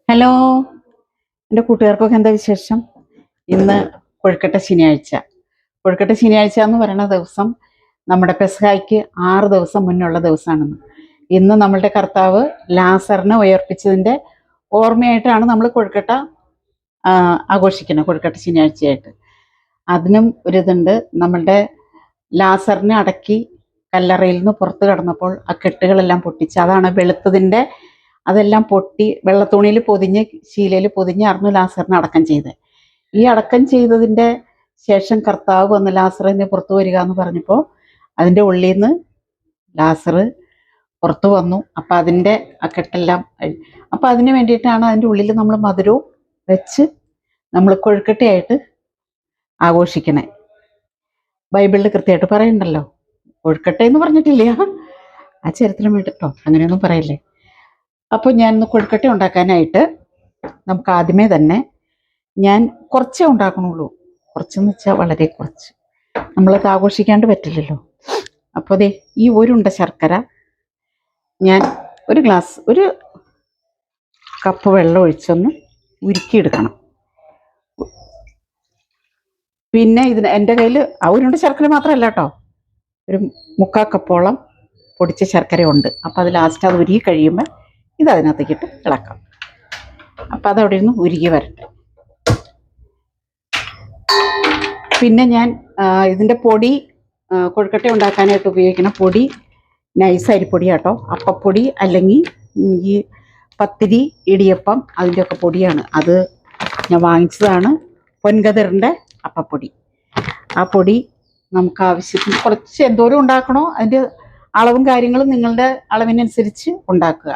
Hello, എൻ്റെ കൂട്ടുകാർക്കൊക്കെ എന്താ വിശേഷം? ഇന്ന് കൊഴുക്കട്ട ശനിയാഴ്ച. കൊഴുക്കട്ട ശനിയാഴ്ച എന്ന് പറയുന്ന ദിവസം നമ്മുടെ പെസഹായ്ക്ക് 6 ദിവസം മുന്നുള്ള ദിവസമാണെന്ന്. ഇന്ന് നമ്മളുടെ കർത്താവ് ലാസറിനെ ഉയർപ്പിച്ചതിൻ്റെ ഓർമ്മയായിട്ടാണ് നമ്മൾ കൊഴുക്കട്ട ആഘോഷിക്കുന്നത്, കൊഴുക്കട്ട ശനിയാഴ്ചയായിട്ട്. അതിനും ഒരിതുണ്ട്. നമ്മളുടെ ലാസറിനെ അടക്കി കല്ലറയിൽ നിന്ന് പുറത്ത് കടന്നപ്പോൾ ആ കെട്ടുകളെല്ലാം പൊട്ടിച്ച്, അതാണ് വെളുത്തതിൻ്റെ, അതെല്ലാം പൊട്ടി വെള്ളത്തുണിയിൽ പൊതിഞ്ഞ് ശീലയിൽ പൊതിഞ്ഞായിരുന്നു ലാസറിനെ അടക്കം ചെയ്തത്. ഈ അടക്കം ചെയ്തതിൻ്റെ ശേഷം കർത്താവ് വന്ന് ലാസറിനെ പുറത്തു വരിക എന്ന് പറഞ്ഞപ്പോൾ അതിൻ്റെ ഉള്ളിൽ നിന്ന് ലാസറ് പുറത്തു വന്നു. അപ്പം അതിൻ്റെ ആ കെട്ടെല്ലാം അപ്പം അതിന് വേണ്ടിയിട്ടാണ് അതിൻ്റെ ഉള്ളിൽ നമ്മൾ മധുരവും വെച്ച് നമ്മൾ കൊഴുക്കട്ടയായിട്ട് ആഘോഷിക്കണേ. ബൈബിളിൽ കൃത്യമായിട്ട് പറയുന്നുണ്ടല്ലോ, കൊഴുക്കട്ട എന്ന് പറഞ്ഞിട്ടില്ല, ആ ചരിത്രം കേട്ടോ, അങ്ങനെയൊന്നും പറയല്ലേ. അപ്പോൾ ഞാൻ ഇന്ന് കൊഴുക്കട്ട ഉണ്ടാക്കാനായിട്ട് നമുക്ക് ആദ്യമേ തന്നെ ഞാൻ കുറച്ചേ ഉണ്ടാക്കണുള്ളൂ. കുറച്ചെന്ന് വെച്ചാൽ വളരെ കുറച്ച്, നമ്മളത് ആഘോഷിക്കാണ്ട് പറ്റില്ലല്ലോ. അപ്പോൾ അതെ, ഈ ഒരുണ്ട ശർക്കര ഞാൻ ഒരു കപ്പ് വെള്ളം ഒഴിച്ചൊന്ന് ഉരുക്കിയെടുക്കണം. പിന്നെ ഇതിന് എൻ്റെ കയ്യിൽ ആ ഒരുണ്ട ശർക്കര മാത്രമല്ല കേട്ടോ, ഒരു 3/4 കപ്പോളം പൊടിച്ച ശർക്കര ഉണ്ട്. അപ്പോൾ അത് ലാസ്റ്റ് അത് ഉരുകി കഴിയുമ്പോൾ ഇത് അതിനകത്തേക്കിട്ട് ഇളക്കാം. അപ്പം അതവിടെ ഇരുന്ന് ഉരുകി വരട്ടെ. പിന്നെ ഞാൻ ഇതിൻ്റെ പൊടി, കൊഴുക്കട്ട ഉണ്ടാക്കാനായിട്ട് ഉപയോഗിക്കുന്ന പൊടി നൈസ് അരിപ്പൊടി കേട്ടോ, അപ്പപ്പൊടി അല്ലെങ്കിൽ ഈ പത്തിരി, ഇടിയപ്പം അതിൻ്റെയൊക്കെ പൊടിയാണ്. അത് ഞാൻ വാങ്ങിച്ചതാണ്, പൊൻകതിറിൻ്റെ അപ്പപ്പൊടി. ആ പൊടി നമുക്ക് ആവശ്യത്തിന് കുറച്ച് എന്തോരം ഉണ്ടാക്കണോ അതിൻ്റെ അളവും കാര്യങ്ങളും നിങ്ങളുടെ അളവിനനുസരിച്ച് ഉണ്ടാക്കുക.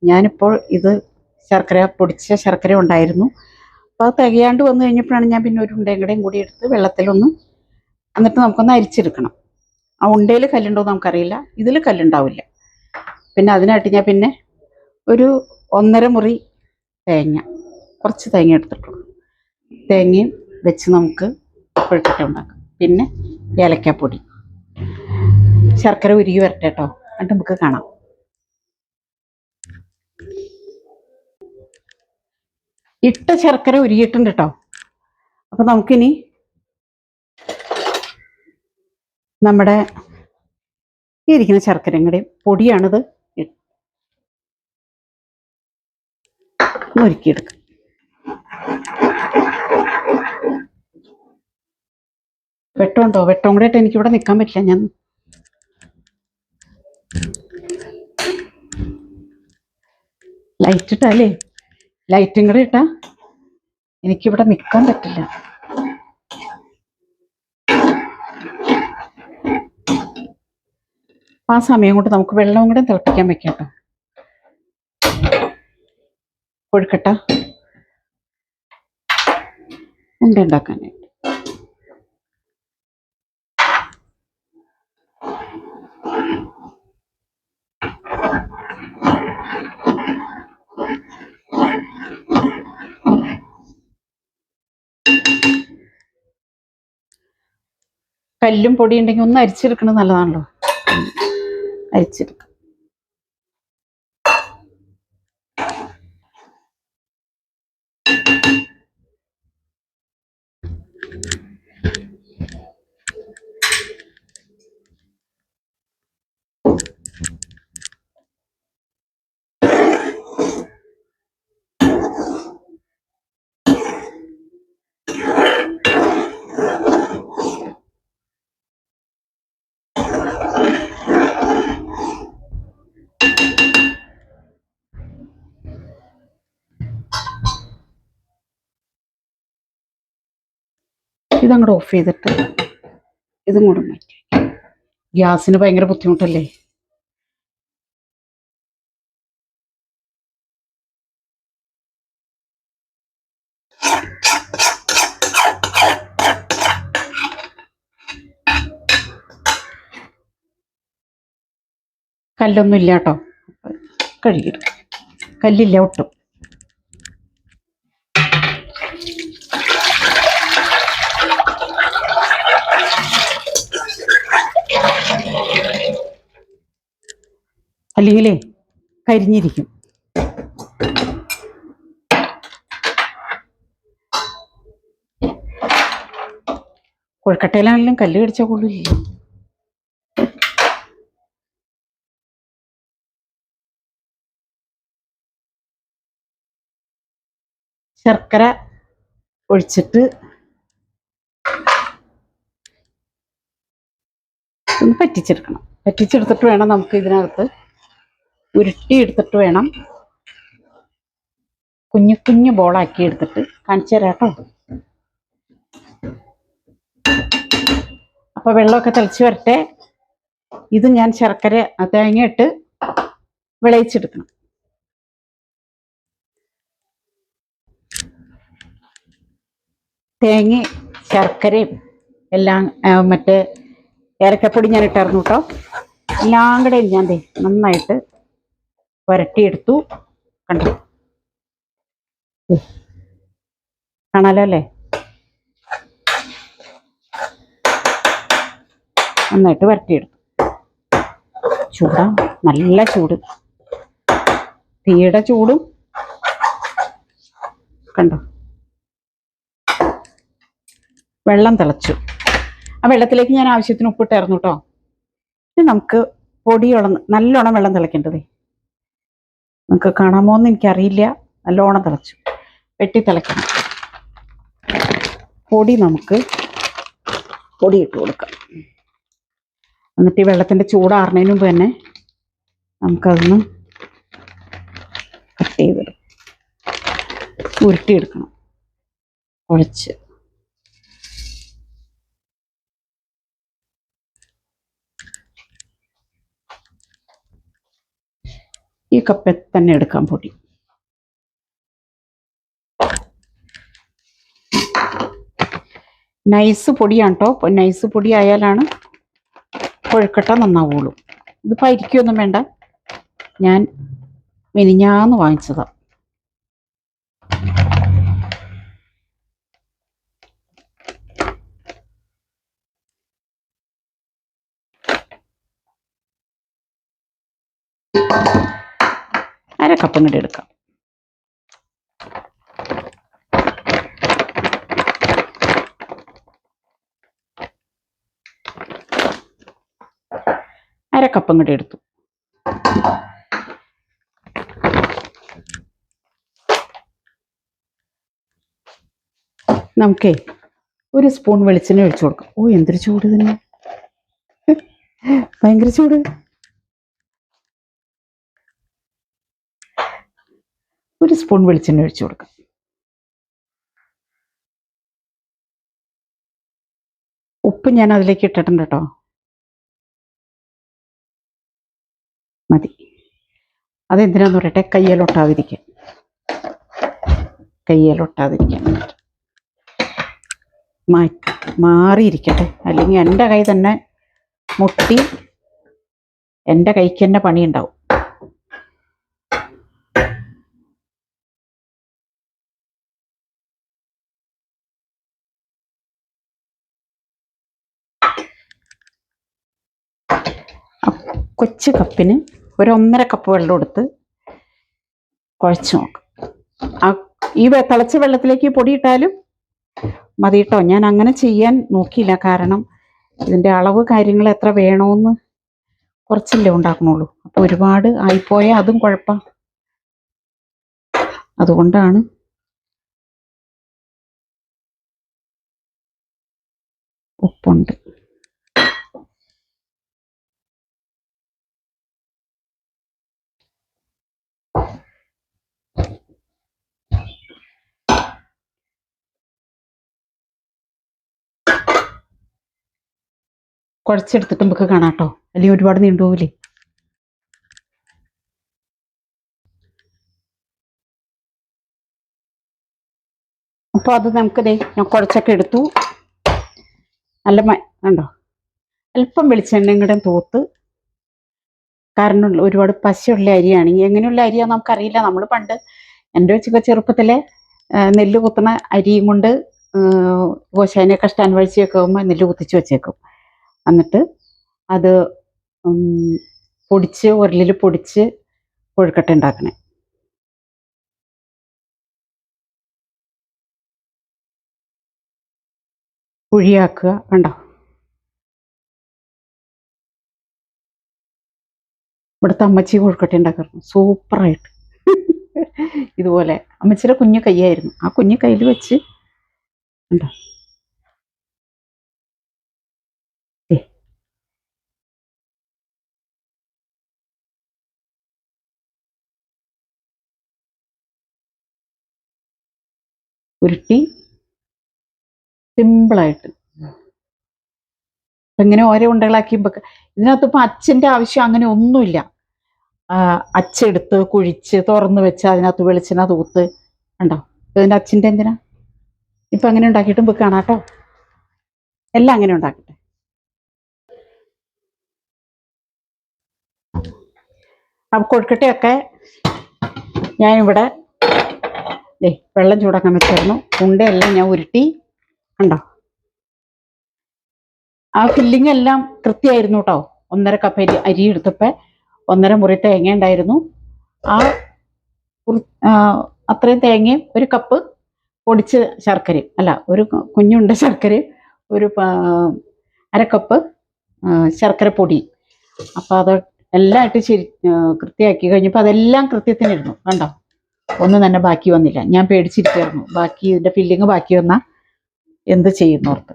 ഞാനിപ്പോൾ ഇത് പൊടിച്ച ശർക്കര ഉണ്ടായിരുന്നു. അപ്പോൾ അത് തികയാണ്ട് വന്നു കഴിഞ്ഞപ്പോഴാണ് ഞാൻ പിന്നെ ഒരു ഉണ്ടയും കൂടി എടുത്ത് വെള്ളത്തിലൊന്ന്, എന്നിട്ട് നമുക്കൊന്ന് അരിച്ചെടുക്കണം. ആ ഉണ്ടയിൽ കല്ലുണ്ടോ എന്ന് നമുക്കറിയില്ല, ഇതിൽ കല്ലുണ്ടാവില്ല. പിന്നെ അതിനായിട്ട് ഞാൻ പിന്നെ ഒരു 1.5 മുറി തേങ്ങ, കുറച്ച് തേങ്ങ എടുത്തിട്ടുള്ളൂ. തേങ്ങയും വെച്ച് നമുക്ക് കൊഴുക്കട്ട ഉണ്ടാക്കാം. പിന്നെ ഏലക്കാപ്പൊടി, ശർക്കര ഉരുകി വരട്ടെ കേട്ടോ, എന്നിട്ട് നമുക്ക് കാണാം. ഇട്ട ശർക്കര ഉരുകിയിട്ടുണ്ട് കേട്ടോ. അപ്പം നമുക്കിനി നമ്മുടെ ഈ ഇരിക്കുന്ന ശർക്കരയും കൂടി പൊടിയാണിത് ഒരുക്കിയെടുക്കുക. വെട്ടമുണ്ടോ? വെട്ടം കൂടെ ആയിട്ട് എനിക്കിവിടെ നിൽക്കാൻ പറ്റില്ല. ഞാൻ ലൈറ്റ് ഇട്ടല്ലേ, ലൈറ്റും കൂടെ ഇട്ടാ എനിക്കിവിടെ നിൽക്കാൻ പറ്റില്ല. ആ സമയം കൊണ്ട് നമുക്ക് വെള്ളവും കൂടെ തിളപ്പിക്കാൻ വെക്കാം കേട്ടോ. കൊഴുക്കട്ട ഉണ്ടാക്കാനായിട്ട് കല്ലും പൊടി ഉണ്ടെങ്കിൽ ഒന്ന് അരിച്ചെടുക്കുന്നത് നല്ലതാണല്ലോ. അരിച്ചെടുക്കാം. ഇതങ്ങോട്ട് ഓഫ് ചെയ്തിട്ട് ഇതും കൂടെ മാറ്റി. ഗ്യാസിന് ഭയങ്കര ബുദ്ധിമുട്ടല്ലേ. കല്ലൊന്നും ഇല്ല കേട്ടോ, കഴുകിയെടുക്കും. കല്ലില്ല ഒട്ടും. അല്ലെങ്കിലേ കരിഞ്ഞിരിക്കും. കൊഴുക്കട്ടയിലാണെങ്കിലും കല്ല് കടിച്ചാൽ കൊള്ളില്ല. ശർക്കര ഒഴിച്ചിട്ട് ഒന്ന് പറ്റിച്ചെടുക്കണം. പറ്റിച്ചെടുത്തിട്ട് വേണം നമുക്ക് ഇതിനകത്ത് ഉരുട്ടിയെടുത്തിട്ട് വേണം കുഞ്ഞു കുഞ്ഞു ബോളാക്കി എടുത്തിട്ട് കാണിച്ചു തരാം കേട്ടോ. അപ്പോൾ വെള്ളമൊക്കെ തിളച്ച് വരട്ടെ. ഇത് ഞാൻ ശർക്കര തേങ്ങ ഇട്ട് വിളയിച്ചെടുക്കണം. തേങ്ങ ശർക്കരയും എല്ലാം മറ്റേ ഏലക്കപ്പൊടി ഞാൻ ഇട്ടായിരുന്നു കേട്ടോ. എല്ലാം കൂടെ ഞാൻ നന്നായിട്ട് പുരട്ടിയെടുത്തു. കണ്ടു കാണാലോ അല്ലേ? നന്നായിട്ട് വരട്ടിയെടുത്തു. ചൂടാ, നല്ല ചൂട്, തീയുടെ ചൂടും കണ്ടോ. വെള്ളം തിളച്ചു. ആ വെള്ളത്തിലേക്ക് ഞാൻ ആവശ്യത്തിന് ഉപ്പിട്ടായിരുന്നു കേട്ടോ. ഇത് നമുക്ക് നല്ലോണം വെള്ളം തിളയ്ക്കേണ്ടതേ. നിങ്ങൾക്ക് കാണാമോ എന്ന് എനിക്കറിയില്ല. നല്ലോണം തിളച്ചു. വെട്ടി തിളയ്ക്കണം. നമുക്ക് പൊടി ഇട്ട് കൊടുക്കാം. എന്നിട്ട് ഈ വെള്ളത്തിൻ്റെ ചൂടാറുന്നതിന് മുമ്പ് തന്നെ നമുക്കതൊന്ന് കട്ട് ചെയ്തിടും, ഉരുട്ടിയെടുക്കണം. കുഴച്ച് ഈ കപ്പിൽ തന്നെ എടുക്കാം പൊടി. നൈസ് പൊടിയാണ് കേട്ടോ. നൈസ് പൊടി ആയാലാണ് കൊഴുക്കട്ട നന്നാവുള്ളൂ. ഇതിപ്പോൾ അരിക്കൊന്നും വേണ്ട. ഞാൻ മിനിഞ്ഞാന്ന് വാങ്ങിച്ചതാണ്. അര കപ്പും കൂടി എടുക്കാം. അര കപ്പും കൂടി എടുത്തു. നമുക്കേ ഒരു സ്പൂൺ വെളിച്ചെണ്ണ ഒഴിച്ചു കൊടുക്കാം. ഓ എന്തൊരു ചൂട് തന്നെ, ഭയങ്കര ചൂട്. ഒരു സ്പൂൺ വെളിച്ചെണ്ണ ഒഴിച്ചു കൊടുക്കാം. ഉപ്പ് ഞാൻ അതിലേക്ക് ഇട്ടിട്ടുണ്ട് കേട്ടോ. മതി. അതെന്തിനാന്ന് പറയട്ടെ, കയ്യിലൊട്ടാതിരിക്കാൻ. മാറിയിരിക്കട്ടെ. അല്ലെങ്കിൽ എൻ്റെ കൈ തന്നെ മുട്ടി എൻ്റെ കൈക്ക് തന്നെ പണിയുണ്ടാവും. കൊച്ചു കപ്പിന് ഒരു 1.5 കപ്പ് വെള്ളം എടുത്ത് കുഴച്ച് നോക്കാം. ഈ തിളച്ച വെള്ളത്തിലേക്ക് പൊടി ഇട്ടാലും മതി കേട്ടോ. ഞാൻ അങ്ങനെ ചെയ്യാൻ നോക്കിയില്ല. കാരണം ഇതിൻ്റെ അളവ് കാര്യങ്ങൾ എത്ര വേണമെന്ന് കുറച്ചല്ലേ ഉണ്ടാക്കണുള്ളൂ. അപ്പോൾ ഒരുപാട് ആയിപ്പോയാൽ അതും കുഴപ്പം. അതുകൊണ്ടാണ് ഉപ്പുണ്ട്. കുഴച്ചെടുത്തിട്ട് നമുക്ക് കാണാം കേട്ടോ. അല്ലെങ്കിൽ ഒരുപാട് നീണ്ടുപോകില്ലേ. അപ്പോൾ അത് നമുക്ക് ഞാൻ കുഴച്ചൊക്കെ എടുത്തു. നല്ല കണ്ടോ, അല്പം വെളിച്ചെണ്ണയും കൂടെ തൂത്ത്. കാരണം ഒരുപാട് പശയുള്ള അരിയാണെങ്കിൽ എങ്ങനെയുള്ള അരിയാന്ന് നമുക്കറിയില്ല. നമ്മൾ പണ്ട് എൻ്റെ വെച്ചൊക്കെ ചെറുപ്പത്തിലെ നെല്ല് കുത്തുന്ന അരിയും കൊണ്ട് ഗോശാനയൊക്കെ സ്റ്റാൻ വഴിച്ചൊക്കെ ആകുമ്പോൾ നെല്ല് കുത്തിച്ച് വെച്ചേക്കും. എന്നിട്ട് അത് ഉരലിൽ പൊടിച്ച് കൊഴുക്കട്ട ഉണ്ടാക്കണേ. കുഴിയാക്കുക. കണ്ടോ, ഇവിടുത്തെ അമ്മച്ചി കൊഴുക്കട്ട ഉണ്ടാക്കാറുണ്ട് സൂപ്പറായിട്ട്. ഇതുപോലെ അമ്മച്ചിയുടെ കുഞ്ഞു കൈയായിരുന്നു, ആ കുഞ്ഞു കയ്യിൽ വെച്ച് ഉണ്ടോ ഉരുട്ടി സിമ്പിളായിട്ട് ഇങ്ങനെ ഓരോ ഉണ്ടകളാക്കി ഇതിനകത്ത് ഇപ്പം അച്ഛൻ്റെ ആവശ്യം അങ്ങനെ ഒന്നുമില്ല. അച്ചെടുത്ത് കുഴിച്ച് തുറന്ന് വെച്ച് അതിനകത്ത് വെളിച്ചെണ്ണ തൂത്ത് ഉണ്ടോ. ഇതിൻ്റെ അച്ഛൻ്റെ എന്തിനാ ഇപ്പം അങ്ങനെ ഉണ്ടാക്കിയിട്ടും വെക്കാണ് കേട്ടോ. എല്ലാം അങ്ങനെ ഉണ്ടാക്കട്ടെ. അപ്പം കൊഴുക്കട്ടയൊക്കെ ഞാനിവിടെ വെള്ളം ചൂടാക്കാൻ വെച്ചായിരുന്നു. ഉണ്ടയെല്ലാം ഞാൻ ഉരുട്ടി കണ്ടോ. ആ ഫില്ലിങ് എല്ലാം കൃത്യമായിരുന്നു കേട്ടോ. 1.5 കപ്പ് അരി എടുത്തപ്പോൾ 1.5 മുറി തേങ്ങ ഉണ്ടായിരുന്നു. അത്രയും തേങ്ങയും 1 കപ്പ് പൊടിച്ച് ശർക്കരയും അല്ല, ഒരു കുഞ്ഞുണ്ട ശർക്കരയും ഒരു 1/2 കപ്പ് ശർക്കര പൊടി. അപ്പോൾ അത് എല്ലാം ഇട്ട് കൃത്യമാക്കി കഴിഞ്ഞപ്പോൾ അതെല്ലാം കൃത്യത്തിനിരുന്നു കണ്ടോ. ഒന്നും തന്നെ ബാക്കി വന്നില്ല. ഞാൻ പേടിച്ചിരിക്കുകയായിരുന്നു, ബാക്കി ഇതിൻ്റെ ഫില്ലിങ് ബാക്കി വന്നാൽ എന്ത് ചെയ്യുന്നോർത്ത്.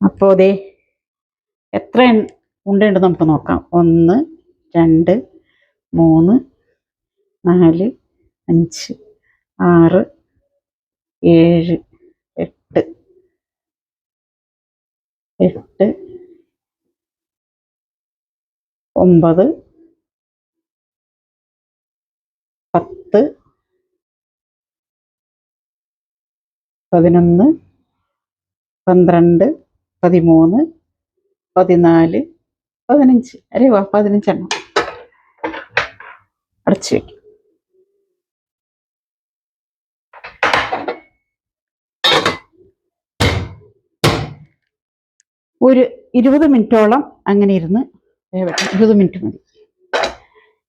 അപ്പോൾ അതേ എത്ര ഉണ്ടുണ്ട് നമുക്ക് നോക്കാം. 1 2 3 4 5 6 7 8 8 9 10 11 12 13 14 15. അരേ വാ, 15 എണ്ണം അടച്ചു വയ്ക്കും. ഒരു 20 മിനിറ്റോളം അങ്ങനെ ഇരുന്ന് 20 മിനിറ്റ് മതി.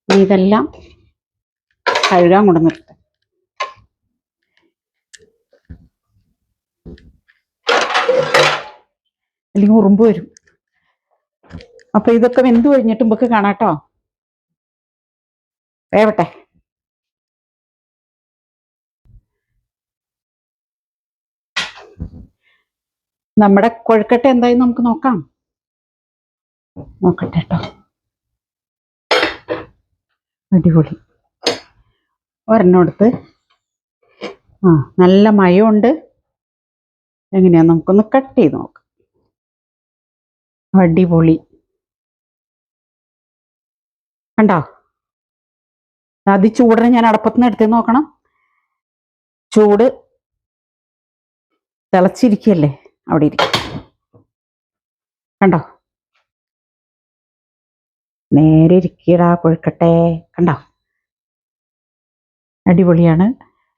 ഇതെല്ലാം കഴുകാൻ കൊണ്ടുവന്നിട്ട് അല്ലെങ്കിൽ ഉറുമ്പ് വരും. അപ്പൊ ഇതൊക്കെ വെന്ത് കഴിഞ്ഞിട്ട് നമുക്ക് കാണാട്ടോ. വേവട്ടെ. നമ്മുടെ കൊഴുക്കട്ട എന്തായി നമുക്ക് നോക്കാം. നോക്കട്ടെ കേട്ടോ. അടിപൊളി. ഒരെണ്ണം എടുത്ത് നല്ല മയമുണ്ട്. എങ്ങനെയാ നമുക്കൊന്ന് കട്ട് ചെയ്ത് നോക്കാം. അടിപൊളി കണ്ടോ. അത് ചൂടിനെ ഞാൻ അടപ്പത്തുനിന്ന് എടുത്ത് നോക്കണം. ചൂട് തിളച്ചിരിക്കല്ലേ, അവിടെ ഇരിക്കും കണ്ടോ. നേരെ ഇരിക്കടാ കൊഴുക്കട്ടെ കണ്ടോ. അടിപൊളിയാണ്.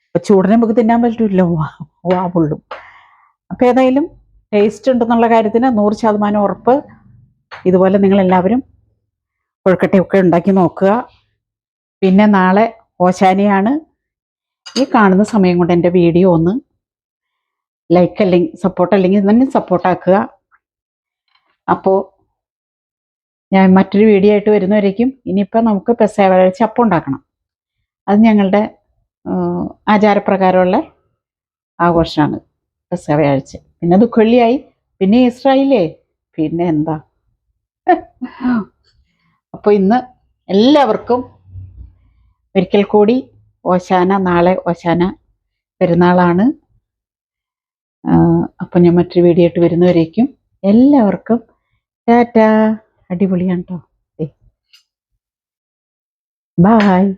അപ്പൊ ചൂടിനെ നമുക്ക് തിന്നാൻ പറ്റില്ലോ, വാ പൊള്ളും. അപ്പൊ ഏതായാലും ടേസ്റ്റ് ഉണ്ടെന്നുള്ള കാര്യത്തിന് 100% ഉറപ്പ്. ഇതുപോലെ നിങ്ങളെല്ലാവരും കൊഴുക്കട്ടയൊക്കെ ഉണ്ടാക്കി നോക്കുക. പിന്നെ നാളെ ഓശാനിയാണ്. ഈ കാണുന്ന സമയം കൊണ്ട് എൻ്റെ വീഡിയോ ഒന്ന് ലൈക്ക് അല്ലെങ്കിൽ സപ്പോർട്ട് അല്ലെങ്കിൽ തന്നെ സപ്പോർട്ടാക്കുക. അപ്പോൾ ഞാൻ മറ്റൊരു വീഡിയോ ആയിട്ട് വരുന്നവരേക്കും. ഇനിയിപ്പോൾ നമുക്ക് പെസഹ വ്യാഴാഴ്ച അപ്പം ഉണ്ടാക്കണം. അത് ഞങ്ങളുടെ ആചാരപ്രകാരമുള്ള ആഘോഷമാണ് പെസഹ വ്യാഴാഴ്ച. പിന്നെ ദുഃഖവെള്ളിയായി, പിന്നെ ഈസ്റ്ററായില്ലേ, പിന്നെ എന്താ. അപ്പോൾ ഇന്ന് എല്ലാവർക്കും ഒരിക്കൽ കൂടി ഓശാന. നാളെ ഓശാന പെരുന്നാളാണ്. അപ്പം ഞാൻ മറ്റൊരു വീഡിയോ ആയിട്ട് വരുന്നവരേക്കും എല്ലാവർക്കും ടാറ്റാ. അടിപൊളിയാണ് കേട്ടോ. ബായ്.